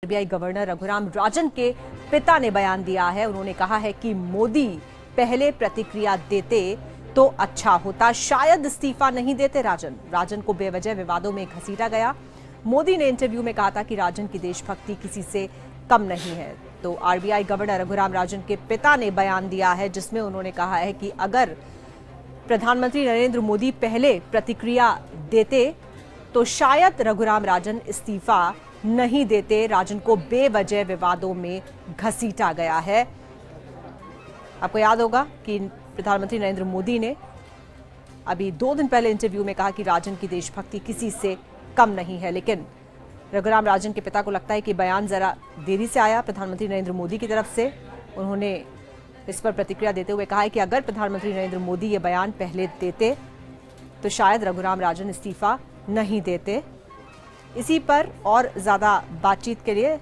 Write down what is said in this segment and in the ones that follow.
RBI governor Raghuram Rajan के पिता ने बयान दिया है। उन्होंने कहा है कि मोदी पहले प्रतिक्रिया देते तो अच्छा होता, शायद इस्तीफा नहीं देते राजन को बेवजह विवादों में घसीटा गया। मोदी ने इंटरव्यू में कहा था कि राजन की देशभक्ति किसी से कम नहीं है। तो आरबीआई गवर्नर रघुराम राजन के पिता ने बयान दिया है, जिसमें उन्होंने कहा है कि अगर प्रधानमंत्री नरेंद्र मोदी पहले प्रतिक्रिया देते तो शायद रघुराम राजन इस्तीफा नहीं देते। राजन को बेवजह विवादों में घसीटा गया है। आपको याद होगा कि प्रधानमंत्री नरेंद्र मोदी ने अभी 2 दिन पहले इंटरव्यू में कहा कि राजन की देशभक्ति किसी से कम नहीं है, लेकिन रघुराम राजन के पिता को लगता है कि बयान जरा देरी से आया प्रधानमंत्री नरेंद्र मोदी की तरफ से। उन्होंने इस पर प्रतिक्रिया देते हुए कहा है कि अगर प्रधानमंत्री नरेंद्र मोदी ये बयान पहले देते तो शायद रघुराम राजन इस्तीफा नहीं देते। इसी पर और ज्यादा बातचीत के लिए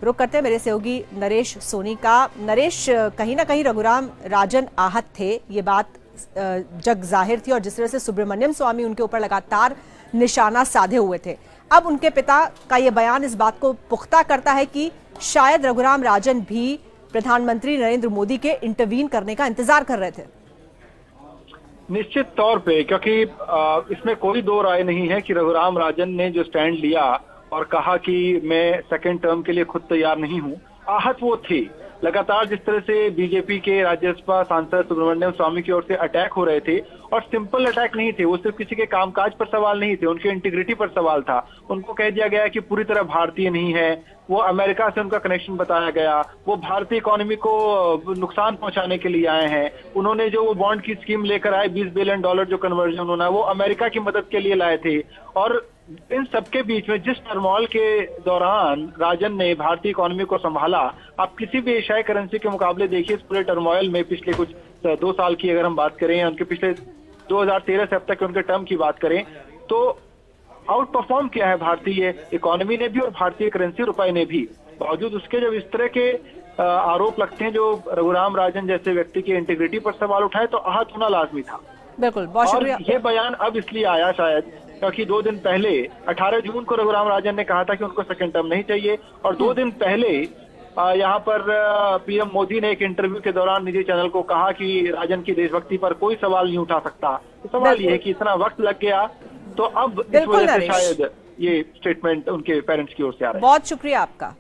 रुक करते हैं मेरे सहयोगी नरेश सोनी का। नरेश, कहीं ना कहीं रघुराम राजन आहत थे, ये बात जग जाहिर थी, और जिस तरह से सुब्रमण्यम स्वामी उनके ऊपर लगातार निशाना साधे हुए थे, अब उनके पिता का ये बयान इस बात को पुख्ता करता है कि शायद रघुराम राजन भी प्रधानमंत्री नरेंद्र मोदी के इंटरवीन करने का इंतजार कर रहे थे। निश्चित तौर पे, क्योंकि इसमें कोई दो राय नहीं है कि रघुराम राजन ने जो स्टैंड लिया और कहा कि मैं सेकंड टर्म के लिए खुद तैयार नहीं हूं, आहत वो थे। लगातार जिस तरह से बीजेपी के राज्यसभा सांसद सुब्रमण्यम स्वामी की ओर से अटैक हो रहे थे, और सिंपल अटैक नहीं थे, वो सिर्फ किसी के कामकाज पर सवाल नहीं थे, उनके इंटीग्रिटी पर सवाल था। उनको कह दिया गया कि पूरी तरह भारतीय नहीं है, वो अमेरिका से उनका कनेक्शन बताया गया, वो भारतीय इकोनॉमी को नुकसान पहुंचाने के लिए आए हैं। उन्होंने जो वो बॉन्ड की स्कीम लेकर आए, $20 बिलियन जो कन्वर्जन होना, वो अमेरिका की मदद के लिए लाए थे। और इन सबके बीच में जिस टर्मोइल के दौरान राजन ने भारतीय इकोनॉमी को संभाला, आप किसी भी एशियाई करेंसी के मुकाबले देखिए, इस पूरे टर्मोइल में पिछले कुछ 2 साल की अगर हम बात करें, उनके पिछले 2013 से अब तक के उनके टर्म की बात करें, तो आउट परफॉर्म किया है भारतीय इकोनॉमी ने भी और भारतीय करेंसी रुपए ने भी। बावजूद उसके जब इस तरह के आरोप लगते हैं जो रघुराम राजन जैसे व्यक्ति की इंटीग्रिटी पर सवाल उठाए, तो आहत होना लाजमी था। बिल्कुल, बहुत शुक्रिया। ये बयान अब इसलिए आया शायद क्योंकि 2 दिन पहले 18 जून को रघुराम राजन ने कहा था कि उनको सेकंड टर्म नहीं चाहिए, और 2 दिन पहले यहाँ पर पीएम मोदी ने एक इंटरव्यू के दौरान निजी चैनल को कहा कि राजन की देशभक्ति पर कोई सवाल नहीं उठा सकता। तो सवाल ये है कि इतना वक्त लग गया, तो अब इस वजह से शायद ये स्टेटमेंट उनके पेरेंट्स की ओर से आ रहा है। बहुत शुक्रिया आपका।